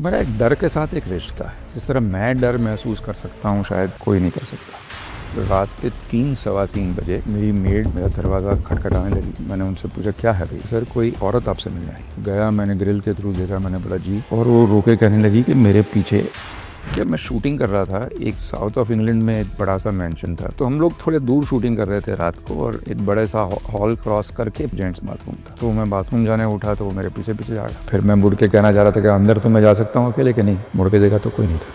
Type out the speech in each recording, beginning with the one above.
मेरा एक डर के साथ एक रिश्ता है। जिस तरह मैं डर महसूस कर सकता हूँ शायद कोई नहीं कर सकता। रात के 3-3:15 बजे मेरी मेड मेरा दरवाज़ा खटखटाने लगी। मैंने उनसे पूछा क्या है भाई? सर कोई औरत आपसे मिलने आई। गया, मैंने ग्रिल के थ्रू देखा, मैंने बोला जी, और वो रोके कहने लगी कि मेरे पीछे। जब मैं शूटिंग कर रहा था, एक साउथ ऑफ इंग्लैंड में एक बड़ा सा मैंशन था, तो हम लोग थोड़े दूर शूटिंग कर रहे थे रात को, और एक बड़े सा हॉल क्रॉस करके जेंट्स बाथरूम था। तो मैं बाथरूम जाने उठा तो वो मेरे पीछे पीछे आ गया। फिर मैं मुड़ के कहना चाह रहा था कि अंदर तो मैं जा सकता हूँ अकेले, कि नहीं। मुड़ के देखा तो कोई नहीं था।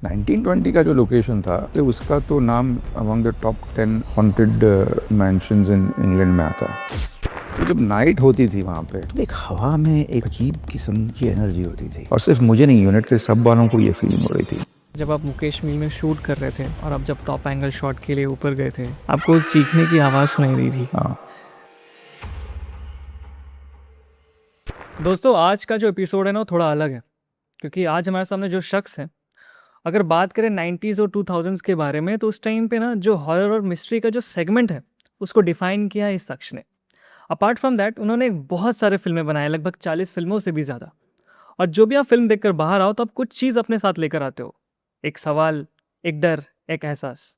1920 का जो लोकेशन था, तो उसका तो नाम among the top 10 haunted mansions in England में आता है। तो जब नाइट होती थी वहाँ पे, तो एक हवा में एक अजीब किस्म की एनर्जी होती थी, और सिर्फ मुझे नहीं, यूनिट के सब वालों को ये फीलिंग हो रही थी। जब आप मुकेश मिल में शूट कर रहे थे और आप जब टॉप एंगल शॉट के लिए ऊपर गए थे, आपको चीखने की आवाज़ सुनाई दी थी। हाँ। दोस्तों, आज का जो एपिसोड है ना वो थोड़ा अलग है, क्योंकि आज हमारे सामने जो शख्स है, अगर बात करें 90s और 2000s के बारे में, तो उस टाइम पे ना जो हॉरर और मिस्ट्री का जो सेगमेंट है उसको डिफाइन किया है इस शख्स ने। अपार्ट फ्रॉम दैट, उन्होंने बहुत सारे फिल्में बनाए, लगभग 40 फिल्मों से भी ज़्यादा। और जो भी आप फिल्म देखकर बाहर आओ तो आप कुछ चीज़ अपने साथ लेकर आते हो, एक सवाल, एक डर, एक एहसास।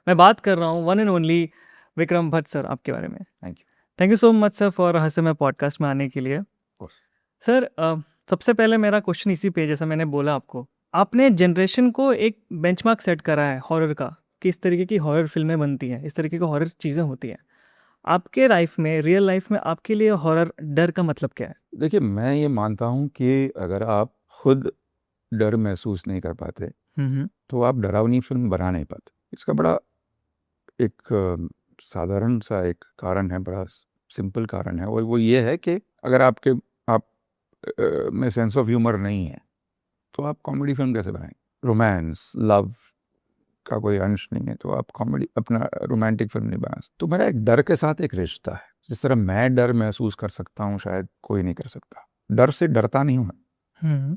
मैं बात कर रहा हूँ one and only Vikram Bhatt sir आपके बारे में। Thank you. Thank you so much sir for रहस्यमय पॉडकास्ट में आने के लिए। सर, सबसे पहले मेरा क्वेश्चन इसी पे, जैसा मैंने बोला आपको, आपने जनरेशन को एक बेंचमार्क सेट करा है हॉरर का, कि इस तरीके की हॉरर फिल्में बनती हैं, इस तरीके की हॉरर चीज़ें होती हैं। आपके लाइफ में, रियल लाइफ में, आपके लिए हॉरर डर का मतलब क्या है? देखिए, मैं ये मानता हूँ कि अगर आप खुद डर महसूस नहीं कर पाते, तो आप डरावनी फिल्म बना नहीं पाते। इसका बड़ा एक साधारण सा एक कारण है, बड़ा सिंपल कारण है, और वो ये है कि अगर आप में सेंस ऑफ ह्यूमर नहीं है, तो आप कॉमेडी फिल्म कैसे बनाएंगे? रोमांस, लव का कोई अंश नहीं है, तो आप कॉमेडी, अपना रोमांटिक फिल्म नहीं बना सकते। तो मेरा एक डर के साथ एक रिश्ता है। जिस तरह मैं डर महसूस कर सकता हूँ शायद कोई नहीं कर सकता। डर से डरता नहीं हूँ मैं,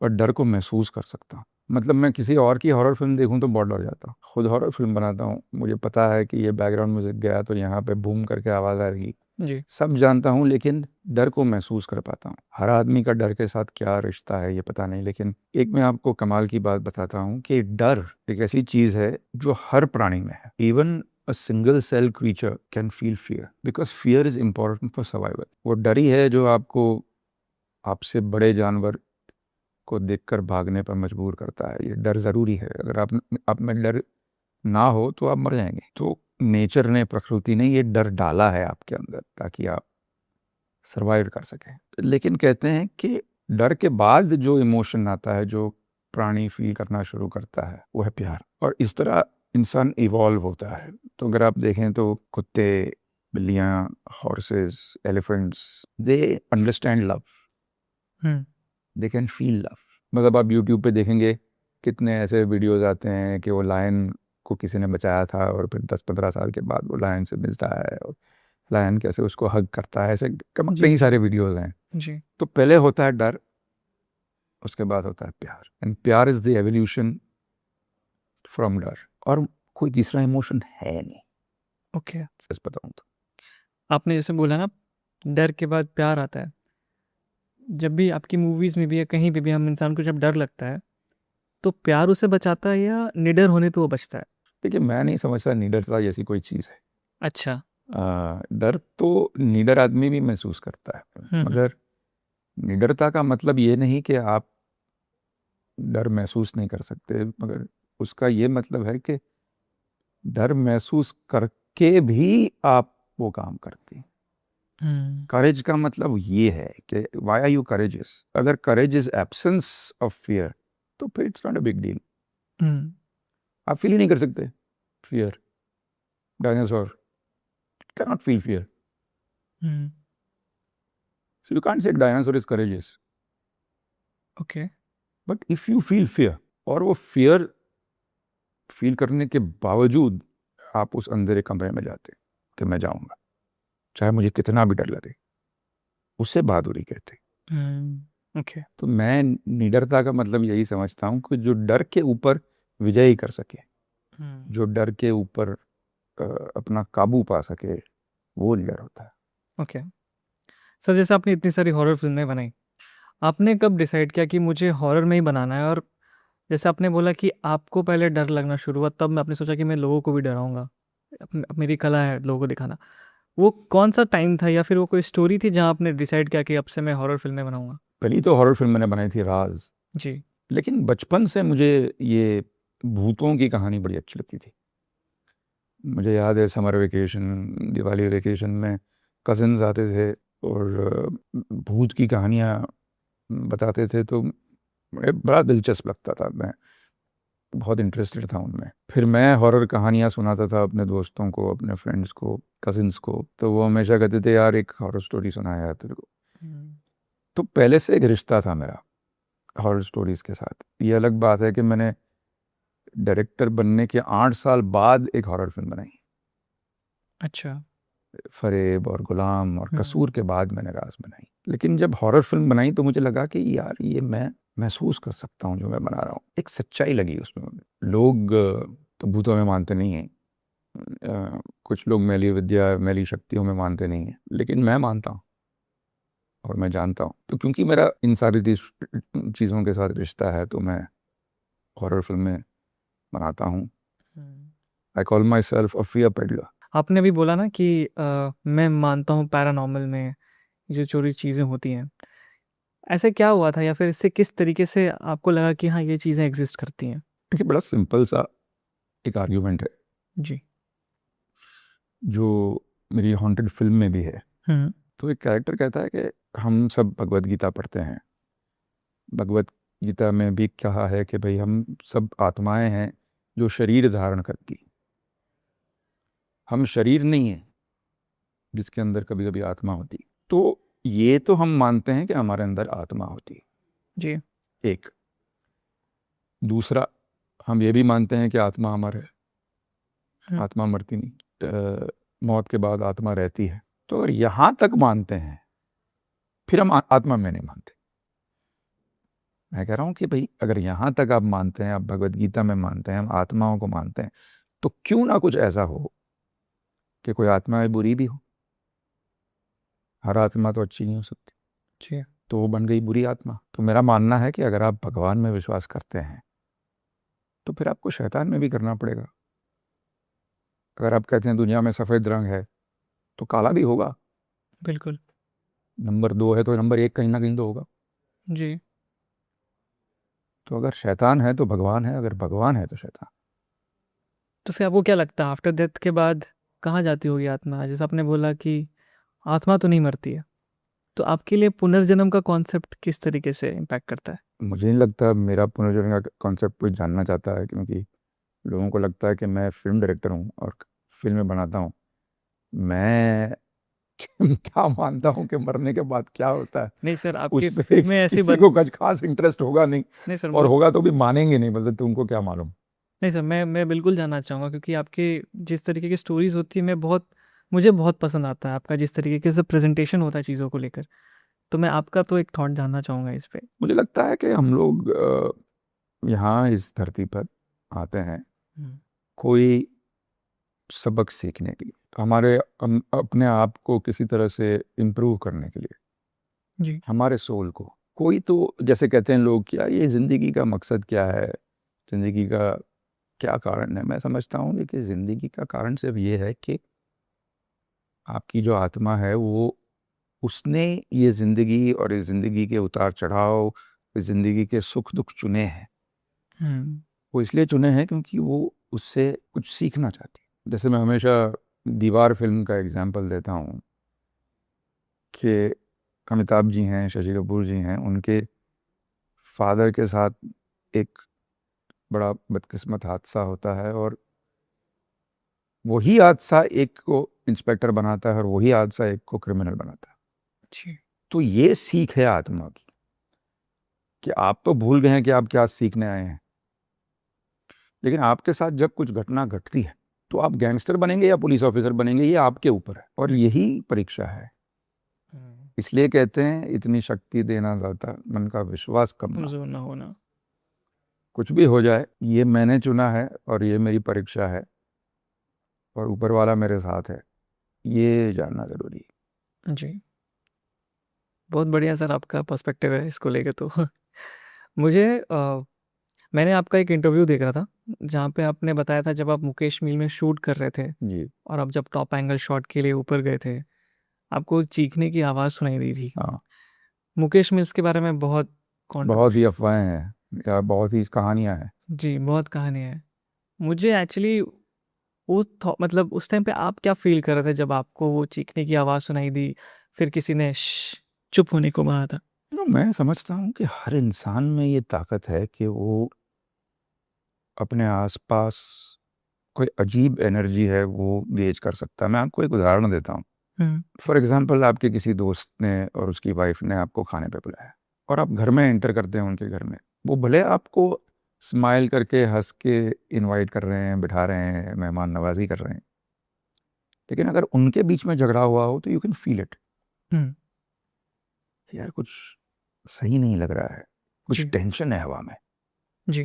और डर को महसूस कर सकता हूँ। मतलब मैं किसी और की हॉरर फिल्म देखूं तो बहुत डर जाता हूँ। खुद हॉरर फिल्म बनाता हूँ, मुझे पता है कि ये बैकग्राउंड म्यूजिक गया तो यहाँ पे बूम करके आवाज़ आएगी, जी। सब जानता हूँ, लेकिन डर को महसूस कर पाता हूँ। हर आदमी का डर के साथ क्या रिश्ता है ये पता नहीं, लेकिन एक मैं आपको कमाल की बात बताता हूँ कि डर एक ऐसी चीज़ है जो हर प्राणी में है। Even a single cell creature can feel fear because fear is important for survival. वो डर ही है जो आपको आपसे बड़े जानवर को देखकर भागने पर मजबूर करता है। ये डर ज़रूरी है। अगर आप में डर ना हो तो आप मर जाएंगे। तो नेचर ने, प्रकृति ने ये डर डाला है आपके अंदर ताकि आप सर्वाइव कर सकें। लेकिन कहते हैं कि डर के बाद जो इमोशन आता है, जो प्राणी फील करना शुरू करता है, वो है प्यार। और इस तरह इंसान इवॉल्व होता है। तो अगर आप देखें तो कुत्ते, बिल्लियाँ, horses, elephants, they understand love, they can feel love. मतलब आप यूट्यूब पे देखेंगे कितने ऐसे वीडियोस आते हैं कि वो लायन को किसी ने बचाया था, और फिर 10-15 साल के बाद वो लायन से मिलता है, और लायन कैसे उसको हग करता है। ऐसे कई सारे वीडियोस हैं। जी। तो पहले होता है डर, उसके बाद होता है प्यार, एंड प्यार इज द एवोल्यूशन फ्रॉम डर। और कोई तीसरा इमोशन है नहीं, ओके। सच बताऊं तो। आपने जैसे बोला ना, डर के बाद प्यार आता है। जब भी आपकी मूवीज़ में भी या कहीं पे भी हम इंसान को जब डर लगता है, तो प्यार उसे बचाता है या निडर होने पे वो बचता है? देखिए, मैं नहीं समझता निडरता जैसी कोई चीज़ है। अच्छा। डर तो निडर आदमी भी महसूस करता है, मगर निडरता का मतलब ये नहीं कि आप डर महसूस नहीं कर सकते, मगर उसका ये मतलब है कि डर महसूस करके भी आप वो काम करते हैं। करेज का मतलब ये है कि वाई आर यू करेजियस। अगर courage is absence of fear, तो फिर it's not a big deal. आप फील ही नहीं कर सकते fear. Dinosaur can not feel fear, so you can't say dinosaur is courageous. Okay. But if you feel fear, और वो फियर फील करने के बावजूद आप उस अंधेरे कमरे में जाते कि मैं जाऊंगा, चाहे मुझे कितना भी डर लगे, उसे बहादुरी कहते। ओके। तो मैं निडरता का मतलब यही समझता हूँ कि जो डर के ऊपर विजयी कर सके, जो डर के ऊपर अपना काबू पा सके, वो निडर होता है। ओके। सर, जैसे आपने इतनी सारी हॉरर फिल्में बनाई, आपने कब डिसाइड किया कि मुझे हॉरर में ही बनाना है? और जैसे आपने बोला कि आपको पहले डर लगना शुरू हुआ, तब आपने सोचा कि मैं लोगों को भी डराऊँगा। अब मेरी कला है लोगों को दिखाना। वो कौन-सा टाइम था या फिर वो कोई स्टोरी थी जहाँ आपने डिसाइड किया कि अब से मैं हॉरर फ़िल्में बनाऊँगा? पहली तो हॉरर फिल्म मैंने बनाई थी राज, जी। लेकिन बचपन से मुझे ये भूतों की कहानी बड़ी अच्छी लगती थी। मुझे याद है समर वेकेशन, दिवाली वेकेशन में कज़िन्स आते थे और भूत की कहानियाँ बताते थे, तो मुझे बड़ा दिलचस्प लगता था। मैं बहुत इंटरेस्टेड था उनमें। फिर मैं हॉरर कहानियाँ सुनाता था अपने दोस्तों को, अपने फ्रेंड्स को, कज़िन्स को, तो वो हमेशा कहते थे यार एक हॉरर स्टोरी सुनाया है तेरे को। हुँ। तो पहले से एक रिश्ता था मेरा हॉरर स्टोरीज़ के साथ। ये अलग बात है कि मैंने डायरेक्टर बनने के 8 साल बाद एक हॉरर फिल्म बनाई। अच्छा। फरेब और गुलाम और हुँ। कसूर के बाद मैंने राज बनाई। लेकिन जब हॉरर फिल्म बनाई तो मुझे लगा कि यार ये मैं महसूस कर सकता हूँ जो मैं बना रहा हूँ। एक सच्चाई लगी उसमें। लोग तो भूतों में मानते नहीं हैं, कुछ लोग मैली विद्या, मैली शक्तियों में मानते नहीं हैं, लेकिन मैं मानता हूँ और मैं जानता हूँ। तो क्योंकि मेरा इन सारी चीज़ों के साथ रिश्ता है, तो मैं हॉरर फिल्में बनाता हूँ। हुँ। I call myself a fear peddler. आपने अभी बोला ना कि मैं मानता हूँ पैरानॉर्मल में जो चोरी चीज़ें होती हैं। ऐसा क्या हुआ था या फिर इससे किस तरीके से आपको लगा कि हाँ, ये चीज़ें एग्ज़िस्ट करती हैं? देखिए बड़ा सिंपल सा एक आर्ग्यूमेंट है जी। जो मेरी हॉन्टेड फिल्म में भी है। हुँ। तो एक कैरेक्टर कहता है कि हम सब भगवत गीता पढ़ते हैं। भगवत गीता में भी कहा है कि भाई हम सब आत्माएं हैं जो शरीर धारण करती। हम शरीर नहीं है जिसके अंदर कभी कभी आत्मा होती। तो ये तो हम मानते हैं कि हमारे अंदर आत्मा होती। जी। एक दूसरा, हम ये भी मानते हैं कि आत्मा अमर है, हुँ। आत्मा मरती नहीं, मौत के बाद आत्मा रहती है। तो अगर यहाँ तक मानते हैं, फिर हम आत्मा में नहीं मानते। मैं कह रहा हूँ कि भाई अगर यहाँ तक आप मानते हैं, आप भगवत गीता में मानते हैं, हम आत्माओं को मानते हैं, तो क्यों ना कुछ ऐसा हो कि कोई आत्मा बुरी भी हो। हर आत्मा तो अच्छी नहीं हो सकती, जी। तो वो बन गई बुरी आत्मा। तो मेरा मानना है कि अगर आप भगवान में विश्वास करते हैं तो फिर आपको शैतान में भी करना पड़ेगा। अगर आप कहते हैं दुनिया में सफ़ेद रंग है तो काला भी होगा। बिल्कुल। नंबर 2 है तो नंबर 1 कहीं ना कहीं तो होगा। जी। तो अगर शैतान है तो भगवान है, अगर भगवान है तो शैतान। तो फिर आपको क्या लगता है आफ्टर डेथ के बाद कहाँ जाती होगी आत्मा? जैसे आपने बोला कि आत्मा तो नहीं मरती है, तो आपके लिए पुनर्जन्म का कॉन्सेप्ट किस तरीके से इम्पैक्ट करता है? मुझे नहीं लगता मेरा पुनर्जन्म का कॉन्सेप्ट कोई जानना चाहता है, क्योंकि लोगों को लगता है कि मैं फिल्म डायरेक्टर हूँ और फिल्में बनाता हूँ। मैं क्या मानता हूँ कि मरने के बाद क्या होता है नहीं सर, उस आपकी पे फ़िल्में ऐसी किसी बन को कुछ खास इंटरेस्ट होगा नहीं, नहीं सर, और होगा तो भी मानेंगे नहीं, मतलब तुमको क्या मालूम। नहीं सर, मैं बिल्कुल जानना चाहूँगा क्योंकि आपके जिस तरीके की स्टोरीज़ होती है मुझे बहुत पसंद आता है आपका जिस तरीके से प्रेज़ेंटेशन होता है चीज़ों को लेकर। तो मैं आपका तो एक थॉट जानना चाहूँगा इस पे। मुझे लगता है कि हम लोग यहाँ इस धरती पर आते हैं हुँ। कोई सबक सीखने के लिए, हमारे अपने आप को किसी तरह से इम्प्रूव करने के लिए, जी। हमारे सोल को। कोई तो जैसे कहते हैं लोग कि यार ये ज़िंदगी का मकसद क्या है, ज़िंदगी का क्या कारण है। मैं समझता हूँ कि ज़िंदगी का कारण सिर्फ ये है कि आपकी जो आत्मा है वो, उसने ये ज़िंदगी और इस ज़िंदगी के उतार चढ़ाव, इस ज़िंदगी के सुख दुख चुने हैं। हुँ। वो इसलिए चुने हैं क्योंकि वो उससे कुछ सीखना चाहती है। जैसे मैं हमेशा दीवार फिल्म का एग्जाम्पल देता हूँ कि अमिताभ जी हैं, शशि कपूर जी हैं, उनके फादर के साथ एक बड़ा बदकिस्मत हादसा होता है और वही हादसा एक को इंस्पेक्टर बनाता है और वही हादसा एक को क्रिमिनल बनाता है। जी। तो ये सीख है आत्मा की कि आप तो भूल गए हैं कि आप क्या सीखने आए हैं, लेकिन आपके साथ जब कुछ घटना घटती है तो आप गैंगस्टर बनेंगे या पुलिस ऑफिसर बनेंगे, ये आपके ऊपर है। और यही परीक्षा है। हुँ। इसलिए कहते हैं इतनी शक्ति देना दाता, मन का विश्वास कम ना। कमज़ोर ना होना। कुछ भी हो जाए, ये मैंने चुना है और ये मेरी परीक्षा है और ऊपर वाला मेरे साथ है, ये जानना जरूरी है। जी। बहुत बढ़िया सर आपका पर्सपेक्टिव है इसको लेके तो। मुझे मैंने आपका एक इंटरव्यू देख रहा था जहाँ पे आपने बताया था जब आप मुकेश मील में शूट कर रहे थे जी। और आप जब टॉप एंगल शॉट के लिए ऊपर गए थे, आपको एक चीखने की आवाज़ सुनाई दी थी। हाँ, मुकेश मिल्स के बारे में बहुत बहुत ही कंट्रोवर्शियल, अफवाहें हैं या बहुत ही कहानियां हैं। जी बहुत कहानी है। मुझे एक्चुअली मतलब उस टाइम पे आप क्या फील कर रहे थे जब आपको वो चीखने की आवाज़ सुनाई दी, फिर किसी ने चुप होने को कहा था? तो मैं समझता हूँ कि हर इंसान में ये ताकत है कि वो अपने आसपास कोई अजीब एनर्जी है वो गेज कर सकता है। मैं आपको एक उदाहरण देता हूँ। हम्म फॉर एग्जांपल, आपके किसी दोस्त ने और उसकी वाइफ ने आपको खाने पे बुलाया और आप घर में एंटर करते हैं उनके घर में। वो भले आपको स्माइल करके हंस के इनवाइट कर रहे हैं, बिठा रहे हैं, मेहमान नवाजी कर रहे हैं, लेकिन अगर उनके बीच में झगड़ा हुआ हो तो यू कैन फील इट। हम्म, यार कुछ सही नहीं लग रहा है, कुछ जी टेंशन है हवा में। जी।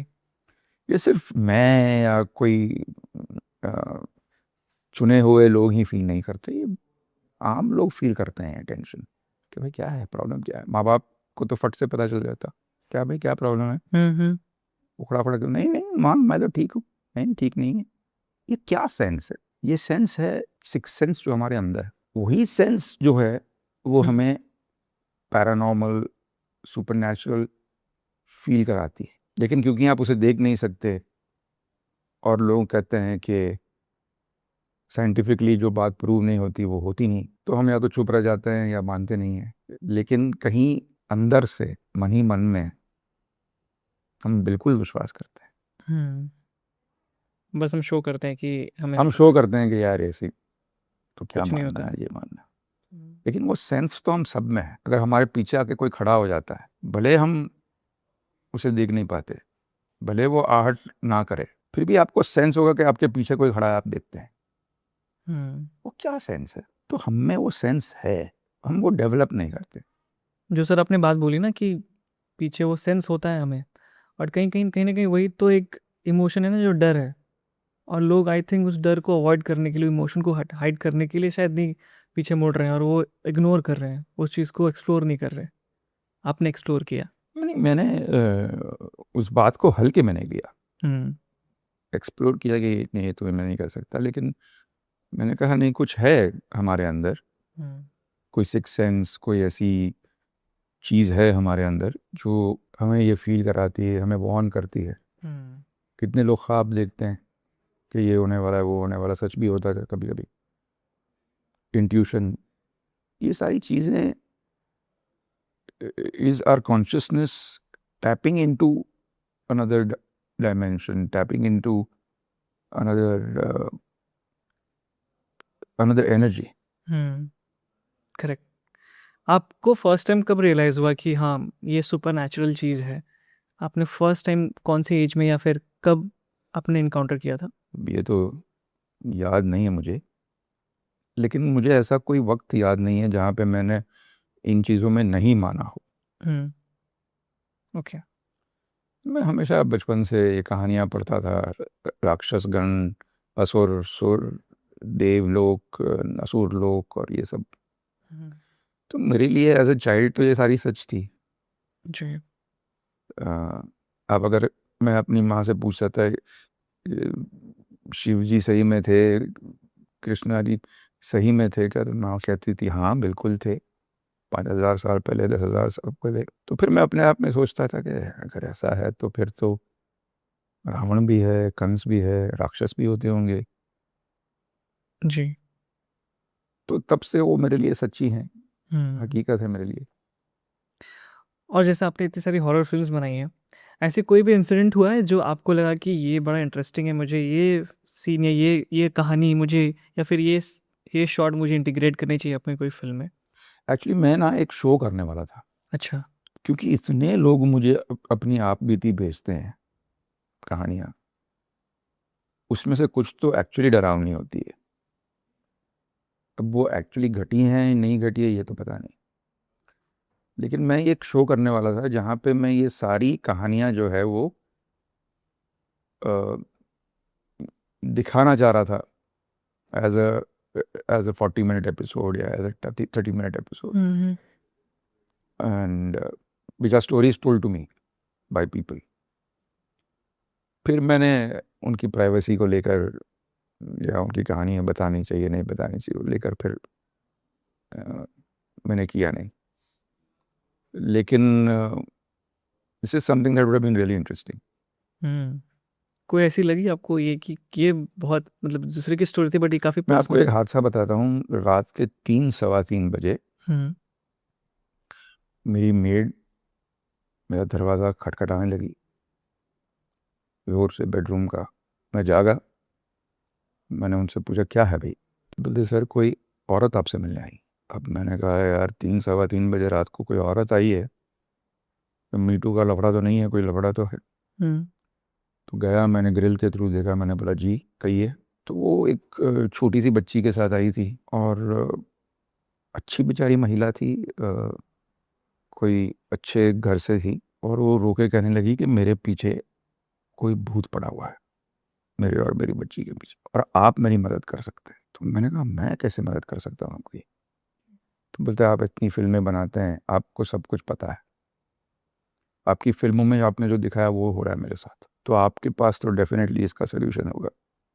ये सिर्फ मैं या कोई अ, चुने हुए लोग ही फील नहीं करते, ये आम लोग फील करते हैं टेंशन कि भाई क्या है, प्रॉब्लम क्या है। माँ बाप को तो फट से पता चल जाता, क्या भाई क्या प्रॉब्लम है। हम्म। उखड़ा पड़ा नहीं नहीं माँ मैं तो ठीक हूँ, नहीं ठीक नहीं है। ये क्या सेंस है? ये सेंस है सिक्स सेंस जो हमारे अंदर है। वही सेंस जो है वो हम्म, हमें पैरानॉर्मल, सुपरनैचुरल फील कराती है। लेकिन क्योंकि आप उसे देख नहीं सकते और लोग कहते हैं कि साइंटिफिकली जो बात प्रूव नहीं होती वो होती नहीं, तो हम या तो चुप रह जाते हैं या मानते नहीं हैं। लेकिन कहीं अंदर से मन ही मन में हम बिल्कुल विश्वास करते हैं। बस हम शो करते हैं कि हमें हम होता शो है, करते हैं कि यार ऐसी तो क्या कुछ नहीं मानना होता है, है। ये मानना है। लेकिन वो सेंस तो हम सब में है। अगर हमारे पीछे आके कोई खड़ा हो जाता है, भले हम उसे देख नहीं पाते, भले वो आहट ना करे, फिर भी आपको सेंस होगा कि आपके पीछे कोई खड़ा है, आप देखते हैं। हम्म, वो क्या सेंस है? तो हम में वो सेंस है, हम वो डेवलप नहीं करते। जो सर आपने बात बोली ना कि पीछे वो सेंस होता है हमें, और कहीं ना कहीं वही तो एक इमोशन है ना जो डर है। और लोग आई थिंक उस डर को अवॉइड करने के लिए, इमोशन को हाइड करने के लिए शायद नहीं पीछे मुड़ रहे हैं, और वो इग्नोर कर रहे हैं, उस चीज़ को एक्सप्लोर नहीं कर रहे। आपने एक्सप्लोर किया। मैंने उस बात को हल्के में नहीं लिया, हम्म एक्सप्लोर किया कि नहीं ये तो मैं नहीं कर सकता, लेकिन मैंने कहा नहीं कुछ है हमारे अंदर, हम्म कोई सिक्स सेंस, कोई ऐसी चीज़ है हमारे अंदर जो हमें ये फील कराती है, हमें वार्न करती है। हम्म कितने लोग ख्वाब देखते हैं कि ये होने वाला है, वो होने वाला, सच भी होता है कभी कभी। इंट्यूशन, ये सारी चीज़ें, is are consciousness tapping into another dimension, tapping into another another energy. Hmm correct. आपको फर्स्ट टाइम कब रियलाइज़ हुआ कि हाँ ये सुपर नेचुरल चीज़ है? आपने फर्स्ट टाइम कौन सी एज में या फिर कब आपने इनकाउंटर किया था? ये तो याद नहीं है मुझे, लेकिन मुझे ऐसा कोई वक्त याद नहीं है जहाँ पे मैंने इन चीज़ों में नहीं माना हो। हम्म ओके। मैं हमेशा बचपन से ये कहानियाँ पढ़ता था, राक्षसगण, असुर सुर, देवलोक, असुर लोक और ये सब। हम्म, तो मेरे लिए एज अ चाइल्ड तो ये सारी सच थी। जी अ, अब अगर मैं अपनी माँ से पूछता था शिव जी सही में थे, कृष्णा जी सही में थे क्या, तो माँ कहती थी हाँ बिल्कुल थे, 5,000 साल पहले, 10,000 साल पहले। तो फिर मैं अपने आप में सोचता था कि अगर ऐसा है तो फिर तो रावण भी है, कंस भी है, राक्षस भी होते होंगे। जी। तो तब से वो मेरे लिए सच्ची हैं, हम्म। हकीकत है मेरे लिए। और जैसे आपने इतनी सारी हॉरर फिल्म्स बनाई हैं, ऐसे कोई भी इंसिडेंट हुआ है जो आपको लगा कि ये बड़ा इंटरेस्टिंग है, मुझे ये सीन या ये कहानी मुझे, या फिर ये शॉट मुझे इंटीग्रेट करनी चाहिए अपनी कोई फिल्म में? एक्चुअली मैं ना एक शो करने वाला था, अच्छा। क्योंकि इतने लोग मुझे अपनी आप बीती भेजते हैं कहानियाँ, उसमें से कुछ तो एक्चुअली डरावनी होती है। अब वो एक्चुअली घटी हैं नहीं घटी है ये तो पता नहीं, लेकिन मैं एक शो करने वाला था जहाँ पे मैं ये सारी कहानियाँ जो है वो अ, दिखाना चाह रहा था एज अ 40 मिनट एपिसोड या as a 30 minute episode. Hmm and which are stories told to me by people. फिर मैंने उनकी प्राइवेसी को लेकर या उनकी कहानियाँ बतानी चाहिए नहीं बतानी चाहिए लेकर फिर मैंने किया नहीं, लेकिन this is something that would have been really interesting. कोई ऐसी लगी आपको ये कि ये बहुत मतलब दूसरे की स्टोरी थी बट ये काफ़ी मैं आपको पर्सनल एक हादसा बताता हूँ। रात के 3-3:15 बजे है? मेरी मेड मेरा दरवाज़ा खटखटाने लगी जोर से बेडरूम का। मैं जागा, मैंने उनसे पूछा क्या है भाई? बोलते सर कोई औरत आपसे मिलने आई। अब मैंने कहा यार 3-3:15 बजे रात को कोई औरत आई है, तो मीटू का लफड़ा तो नहीं है, कोई लफड़ा तो है। तो गया, मैंने ग्रिल के थ्रू देखा, मैंने बोला जी कहिए। तो वो एक छोटी सी बच्ची के साथ आई थी और अच्छी बेचारी महिला थी, कोई अच्छे घर से थी, और वो रोके कहने लगी कि मेरे पीछे कोई भूत पड़ा हुआ है, मेरे और मेरी बच्ची के पीछे, और आप मेरी मदद कर सकते हैं। तो मैंने कहा मैं कैसे मदद कर सकता हूँ आपकी? तो बोलते आप इतनी फिल्में बनाते हैं, आपको सब कुछ पता है, आपकी फिल्मों में आपने जो दिखाया वो हो रहा है मेरे साथ, तो आपके पास तो डेफिनेटली इसका सोल्यूशन होगा।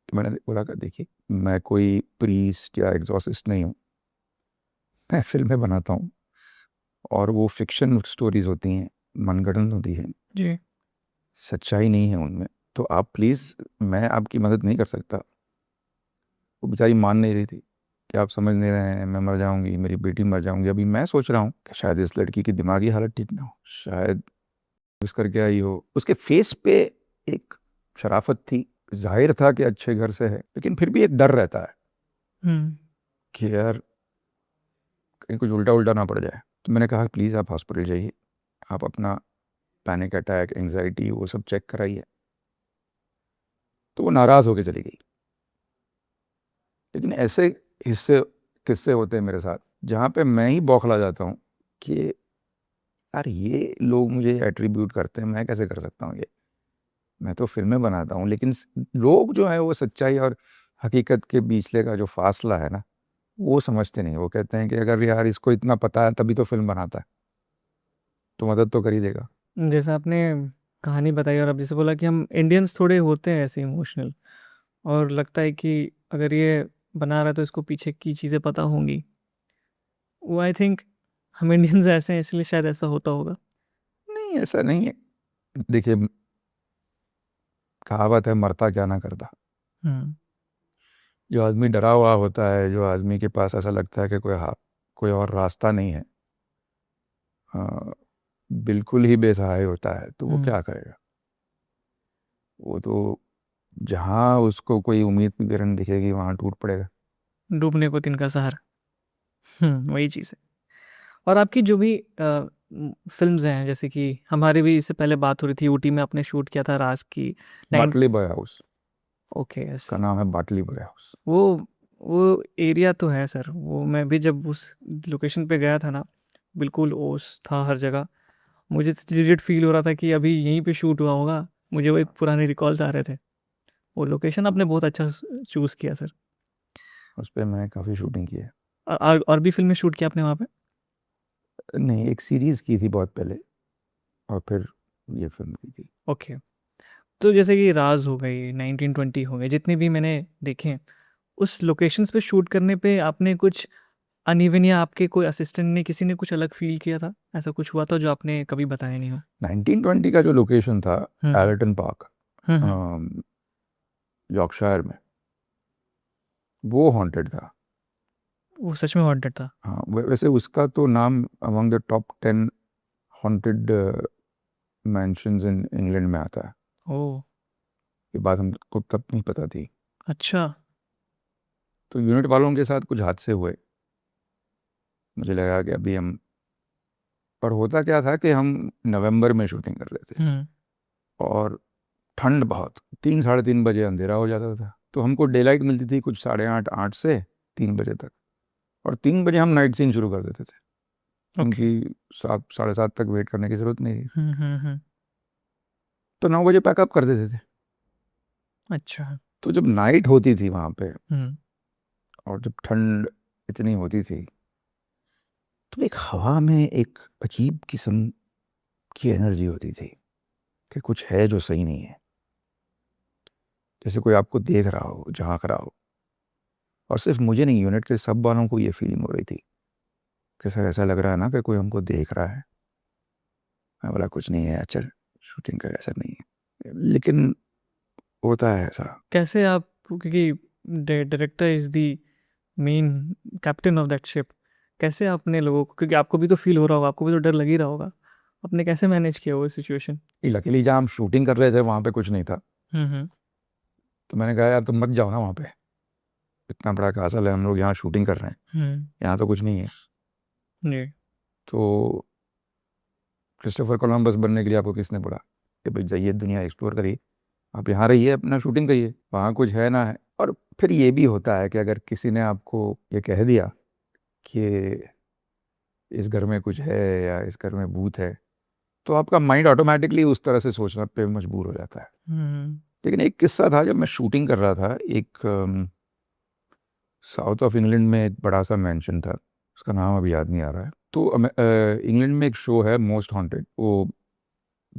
तो मैंने बोला कि देखिए मैं कोई प्रीस्ट या एग्जॉर्सिस्ट नहीं हूँ, मैं फिल्में बनाता हूँ और वो फिक्शन स्टोरीज होती हैं, मनगढ़ंत होती है जी। सच्चाई नहीं है उनमें। तो आप प्लीज़, मैं आपकी मदद नहीं कर सकता। वो बेचारी मान नहीं रही थी कि आप समझ नहीं रहे हैं, मैं मर जाऊंगी, मेरी बेटी मर जाऊंगी। अभी मैं सोच रहा हूँ कि शायद इस लड़की की दिमागी हालत ठीक ना हो, शायद इस करके आई हो। उसके फेस पे एक शराफत थी, जाहिर था कि अच्छे घर से है, लेकिन फिर भी एक डर रहता है कि यार कहीं कुछ उल्टा उल्टा ना पड़ जाए। तो मैंने कहा प्लीज़ आप हॉस्पिटल जाइए, आप अपना पैनिक अटैक, एंजाइटी वो सब चेक कराइए। तो वो नाराज़ होकर चली गई। लेकिन ऐसे हिस्से किस्से होते हैं मेरे साथ जहाँ पे मैं ही बौखला जाता हूँ कि यार ये लोग मुझे एट्रीब्यूट करते हैं, मैं कैसे कर सकता हूँ ये? मैं तो फिल्में बनाता हूँ, लेकिन लोग जो है वो सच्चाई और हकीकत के बीचले का जो फासला है ना, वो समझते नहीं। वो कहते हैं कि अगर यार इसको इतना पता है तभी तो फिल्म बनाता है, तो मदद तो कर ही देगा। जैसे आपने कहानी बताई और अब जैसे बोला कि हम इंडियंस थोड़े होते हैं ऐसे इमोशनल, और लगता है कि अगर ये बना रहा है तो इसको पीछे की चीज़ें पता होंगी। वो आई थिंक हम इंडियंस ऐसे हैं इसलिए शायद ऐसा होता होगा। नहीं ऐसा नहीं है। देखिए कहावत है मरता क्या ना करता। हम्म जो आदमी डरा हुआ होता है, जो आदमी के पास ऐसा लगता है कि कोई और रास्ता नहीं है, बिल्कुल ही बेसहाय होता है, तो वो हम्म क्या करेगा? वो तो जहाँ उसको कोई उम्मीद की किरण दिखेगी वहाँ टूट पड़ेगा। डूबने को तिनका सहारा। वही चीज़ है। और आपकी जो भी फिल्म्स हैं, जैसे कि हमारी भी इससे पहले बात हो रही थी, ऊटी में आपने शूट किया था राज की नाइन। बाटली बॉय हाउस, ओके यस। उसका नाम है बाटली बॉय हाउस। वो वो एरिया तो है सर, वो मैं भी जब उस लोकेशन पे गया था ना, बिल्कुल ओस था हर जगह। मुझे लिजिट फील हो रहा था कि अभी यहीं पे शूट हुआ होगा। मुझे वो एक पुराने रिकॉल्स आ रहे थे। वो लोकेशन आपने बहुत अच्छा चूज़ किया सर। उस पर मैंने काफ़ी शूटिंग की है। और भी फिल्में शूट किया आपने वहाँ पे? नहीं एक सीरीज़ की थी बहुत पहले, और फिर ये फिल्म की थी। ओके। तो जैसे कि राज हो गई, 1920 हो गए, जितने भी मैंने देखे हैं, उस लोकेशंस पे शूट करने पे आपने कुछ अनइवन या आपके कोई असिस्टेंट ने किसी ने कुछ अलग फील किया था? ऐसा कुछ हुआ था जो आपने कभी बताया नहीं हो? 1920 का जो लोकेशन था, हम्म एल्टन पार्क, हम्म यॉर्कशायर में, वो हॉन्टेड था। वो सच में हॉन्टेड था? हाँ वैसे उसका तो नाम among the top 10 haunted mansions in England में आता है। ओह। ये बात हमको तब नहीं पता थी। अच्छा। तो यूनिट वालों के साथ कुछ हादसे हुए, मुझे लगा कि अभी हम, पर होता क्या था कि हम नवंबर में शूटिंग कर रहे थे हम्म और ठंड बहुत, 3-3:30 बजे अंधेरा हो जाता था। तो हमको डे लाइट मिलती थी कुछ 8:30 से 3 बजे तक, और 3 बजे हम नाइट सीन शुरू कर देते थे, ओके। क्योंकि 7 साढ़े 7 तक वेट करने की ज़रूरत नहीं थी। हम्म। तो 9 बजे पैकअप कर देते थे। अच्छा। तो जब नाइट होती थी वहाँ पे हम्म और जब ठंड इतनी होती थी, तो एक हवा में एक अजीब किस्म की एनर्जी होती थी कि कुछ है जो सही नहीं है, जैसे कोई आपको देख रहा हो, झांक रहा हो। और सिर्फ मुझे नहीं, यूनिट के सब वालों को ये फीलिंग हो रही थी कि सर ऐसा लग रहा है ना कि कोई हमको देख रहा है। मैं बोला कुछ नहीं है, अच्छा शूटिंग का असर नहीं है, लेकिन होता है ऐसा। कैसे आप, क्योंकि director is the main captain of that ship, कैसे आपने लोगों को, क्योंकि आपको भी तो फील हो रहा होगा, आपको भी तो डर लग ही रहा होगा, आपने कैसे मैनेज किया वो सिचुएशन? लकीली जहाँ हम शूटिंग कर रहे थे वहाँ पे कुछ नहीं था, हम्म। तो मैंने कहा यार तुम मत जाओ ना वहाँ पे, इतना बड़ा कासल है, हम लोग यहाँ शूटिंग कर रहे हैं, हम्म। यहाँ तो कुछ नहीं है। जी। तो क्रिस्टोफर कोलंबस बनने के लिए आपको किसने बोला कि भाई जाइए दुनिया एक्सप्लोर करिए, आप यहाँ रहिए अपना शूटिंग करिए, वहाँ कुछ है ना है। और फिर ये भी होता है कि अगर किसी ने आपको ये कह दिया कि इस घर में कुछ है या इस घर में भूत है, तो आपका माइंड ऑटोमेटिकली उस तरह से सोचना पे मजबूर हो जाता है। हम्म। लेकिन एक किस्सा था, जब मैं शूटिंग कर रहा था, एक साउथ ऑफ इंग्लैंड में एक बड़ा सा मैंशन था, उसका नाम अभी याद नहीं आ रहा है। तो इंग्लैंड में एक शो है मोस्ट हॉन्टेड, वो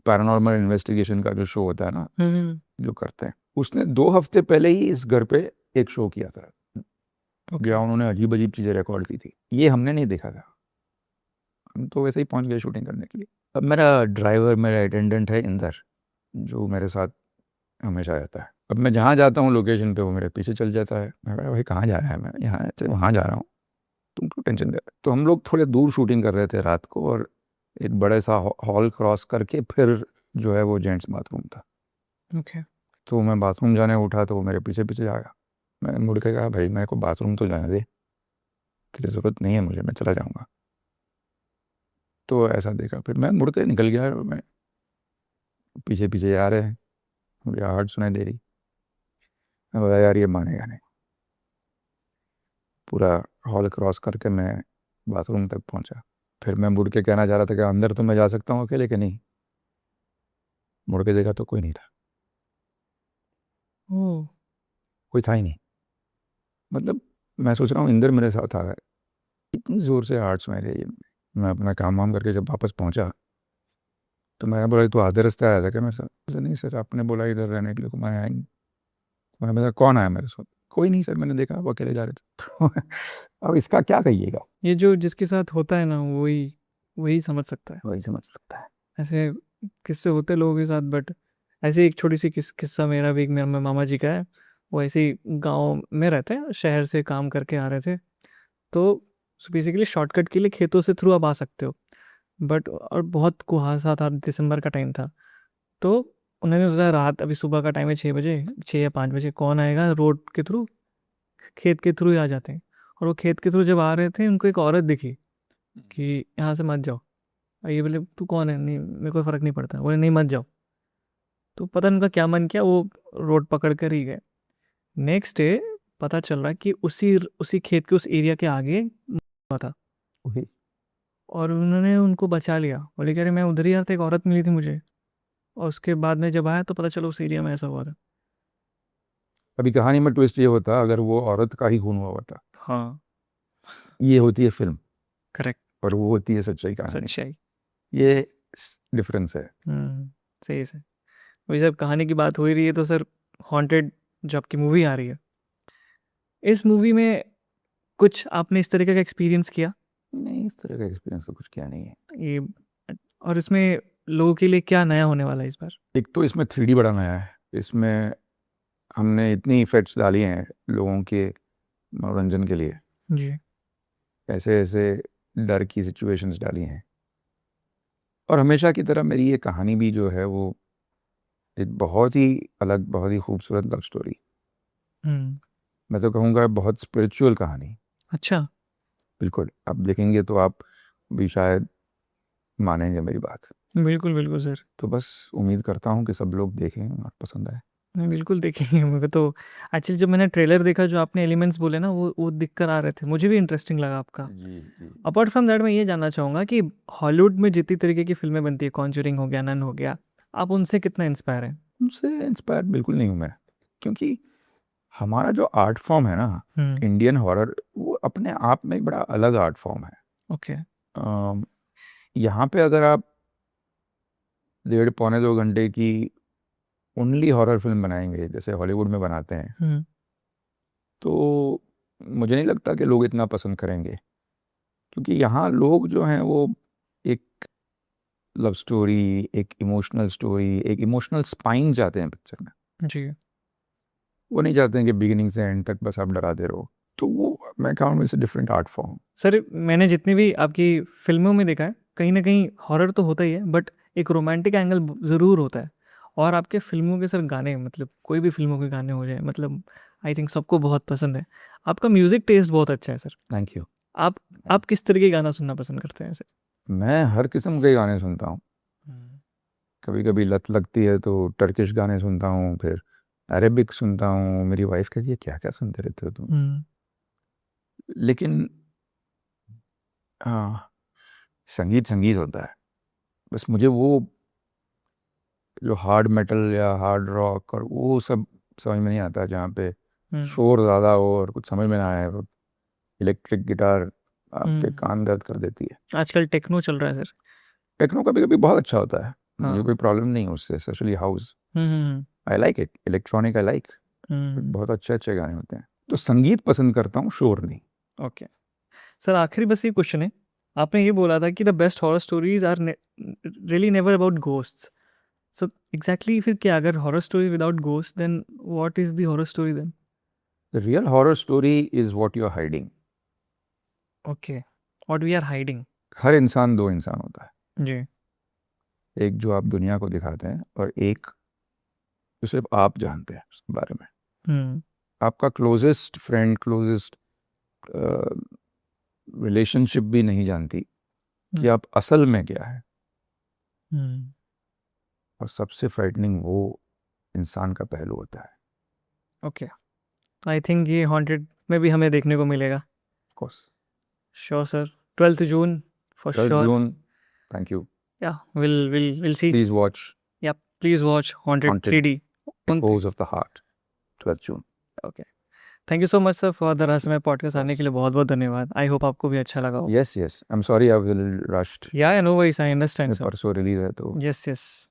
पैरानॉर्मल इन्वेस्टिगेशन का जो शो होता है ना, जो करते हैं, उसने 2 हफ्ते पहले ही इस घर पे एक शो किया था, जहाँ उन्होंने अजीब अजीब चीज़ें रिकॉर्ड की थी। ये हमने नहीं देखा था, हम तो वैसे ही पहुंच गए शूटिंग करने के लिए। अब मेरा ड्राइवर, मेरा अटेंडेंट है इंदर, जो मेरे साथ हमेशा रहता है। अब मैं जहाँ जाता हूँ लोकेशन पे, वो मेरे पीछे चल जाता है। मैं कहा भाई कहाँ जा रहा है, मैं यहाँ से वहाँ जा रहा हूँ, तुम क्यों टेंशन दे रहे हो? तो हम लोग थोड़े दूर शूटिंग कर रहे थे रात को, और एक बड़े सा हॉल क्रॉस करके फिर जो है वो जेंट्स बाथरूम था। ओके। तो मैं बाथरूम जाने उठा तो वो मेरे पीछे पीछे आ गया। मैं मुड़ के कहा भाई मेरे को बाथरूम तो जाने दे, तेरी ज़रूरत नहीं है मुझे, मैं चला जाऊँगा। तो ऐसा देखा, फिर मैं मुड़ के निकल गया, और मैं पीछे पीछे आ रहे हैं, मुझे आहट सुनाई दे रही। मैं बोला यार ये मानेगा नहीं। पूरा हॉल क्रॉस करके मैं बाथरूम तक पहुंचा। फिर मैं मुड़ के कहना चाह रहा था कि अंदर तो मैं जा सकता हूँ अकेले, कि नहीं, मुड़ के देखा तो कोई नहीं था, ओह। कोई था ही नहीं। मतलब मैं सोच रहा हूँ इंदर मेरे साथ आ गए, इतनी ज़ोर से आहट सुनाई दे रही। मैं अपना काम वाम करके जब वापस पहुंचा, तो मैं बोला तू आधे रास्ते आया था क्या मेरे साथ? बोला, नहीं सर आपने बोला इधर रहने के लिए, तो मैं आया नहीं। मैंने बोला कौन आया मेरे साथ? कोई नहीं सर, मैंने देखा वो अकेले जा रहे थे। तो अब इसका क्या कहिएगा? ये जो जिसके साथ होता है ना, वही वही समझ सकता है। वही समझ सकता है। ऐसे किस्से होते हैं लोगों के साथ, बट ऐसे ही एक छोटी सी किस्सा मेरा भी, एक मेरा मामा जी का है। वो ऐसे ही गाँव में रहते हैं, शहर से काम करके आ रहे थे। तो बेसिकली शॉर्टकट के लिए खेतों से थ्रू आप आ सकते हो, बट और बहुत कुहासा था, दिसंबर का टाइम था। तो उन्होंने सोचा रात, अभी सुबह का टाइम है, 6 बजे, 6 या 5 बजे कौन आएगा, रोड के थ्रू, खेत के थ्रू ही आ जाते हैं। और वो खेत के थ्रू जब आ रहे थे, उनको एक औरत दिखी कि यहाँ से मत जाओ। और ये बोले तू कौन है, नहीं मेरे को फ़र्क नहीं पड़ता, बोले नहीं मत जाओ। तो पता नहीं उनका क्या मन किया, वो रोड पकड़ कर ही गए। नेक्स्ट डे पता चल रहा है कि उसी उसी खेत के उस एरिया के आगे हुआ था। वही। और उन्होंने उनको बचा लिया, बोले कह रहे मैं उधर ही यार था, एक औरत मिली थी मुझे। और उसके बाद में जब आया तो पता चला उस एरिया में ऐसा हुआ था। अभी कहानी में ट्विस्ट ये होता अगर वो औरत का ही खून हुआ होता। हाँ। ये होती है फिल्म, करेक्ट। और वो होती है सच्चाई कहानी। सच्चाई। ये डिफरेंस है। सही से। वही सब कहानी की बात हो ही रही है, तो सर हॉन्टेड जो आपकी मूवी आ रही है, इस मूवी में कुछ आपने इस तरीके का एक्सपीरियंस किया? नहीं, इस तरह का एक्सपीरियंस तो कुछ क्या नहीं है। ये, और इसमें लोगों के लिए क्या नया होने वाला है इस बार? एक तो इसमें 3D बड़ा नया है। इसमें हमने इतनी इफेक्ट्स डाली हैं लोगों के मनोरंजन के लिए, जी। ऐसे ऐसे डर की सिचुएशंस डाली हैं। और हमेशा की तरह मेरी ये कहानी भी जो है वो एक बहुत ही अलग, बहुत ही खूबसूरत लव स्टोरी। हम्म। मैं तो कहूँगा बहुत स्पिरिचुअल कहानी। अच्छा। बिल्कुल, आप देखेंगे तो आप भी शायद मानेंगे मेरी बात। बिल्कुल बिल्कुल सर। तो बस उम्मीद करता हूँ कि सब लोग देखें और पसंद आए। नहीं बिल्कुल देखेंगे, मेरे तो एक्चुअली जब मैंने ट्रेलर देखा, जो आपने एलिमेंट्स बोले ना, वो दिख कर आ रहे थे, मुझे भी इंटरेस्टिंग लगा आपका। जी जी। अपार्ट फ्रॉम दैट मैं ये जानना चाहूँगा कि हॉलीवुड में जितनी तरीके की फिल्में बनती है, कॉन्जरिंग हो गया, नन हो गया, आप उनसे कितना इंस्पायर हैं? उनसे इंस्पायर बिल्कुल नहीं हूँ मैं, क्योंकि हमारा जो आर्ट फॉर्म है ना, हम्म। इंडियन हॉरर, वो अपने आप में एक बड़ा अलग आर्ट फॉर्म है। ओके। यहाँ पे अगर आप 1.5-2 घंटे की ओनली हॉरर फिल्म बनाएंगे जैसे हॉलीवुड में बनाते हैं तो मुझे नहीं लगता कि लोग इतना पसंद करेंगे, क्योंकि यहाँ लोग जो हैं वो एक लव स्टोरी, एक इमोशनल स्टोरी, एक इमोशनल स्पाइन चाहते हैं पिक्चर में। जी। वो नहीं चाहते हैं कि बिगिनिंग से एंड तक बस आप डराते रहो। तो वो मैं कहूँ it's a different art form. Sir मैंने जितनी भी आपकी फिल्मों में देखा है कहीं ना कहीं हॉरर तो होता ही है बट एक रोमांटिक एंगल ज़रूर होता है। और आपके फिल्मों के सर गाने मतलब कोई भी फिल्मों के गाने हो जाए मतलब आई थिंक सबको बहुत पसंद है। आपका म्यूज़िक टेस्ट बहुत अच्छा है सर। Thank you. आप किस तरह के गाना सुनना पसंद करते हैं सर? मैं हर किस्म के गाने सुनता हूँ। कभी कभी लत लगती है तो टर्किश गाने सुनता हूँ, फिर अरेबिक सुनता हूँ। मेरी वाइफ कहती है क्या क्या सुनते रहते हो तुम। लेकिन संगीत संगीत होता है। बस मुझे वो जो हार्ड मेटल या हार्ड रॉक और वो सब समझ में नहीं आता, जहाँ पे शोर ज़्यादा हो और कुछ समझ में ना आए। इलेक्ट्रिक गिटार आपके कान दर्द कर देती है। आजकल टेक्नो चल रहा है सर। टेक्नो कभी कभी बहुत अच्छा होता है, मुझे हाँ। कोई प्रॉब्लम नहीं है उससे, specially house I like it, electronic I like, बहुत अच्छे अच्छे गाने होते हैं। तो संगीत पसंद करता हूँ, शोर नहीं। ओके सर, आखिरी बस ये क्वेश्चन है, आपने ये बोला था कि the best horror stories are really never about ghosts. So exactly फिर क्या, अगर horror story without ghost then what is the horror story then? The real horror story is what you are hiding. Okay, what we are hiding. हर इंसान दो इंसान होता है, जी। एक जो आप दुनिया को दिखाते हैं और एक जो सिर्फ आप जानते हैं उसके बारे में। आपका क्लोजेस्ट फ्रेंड, क्लोजेस्ट रिलेशनशिप भी नहीं जानती कि आप असल में क्या है। और सबसे फ्राइटनिंग वो इंसान का पहलू होता है। ओके, आई थिंक ये हॉन्टेड में भी हमें देखने को मिलेगा। Course. Sure sir, 12th June for 12th sure. June, thank you. Yeah, we'll see. Please watch Yeah, please watch Haunted Haunted 3D. Echoes of the Heart, 12th June. Okay, thank you so much sir for the रहस्यमय podcast आने के लिए, बहुत बहुत धन्यवाद। I hope आपको भी अच्छा लगा हो। Yes, yes. I'm sorry I was a little rushed. या no worries, I understand sir. परसों रिलीज है तो यस यस।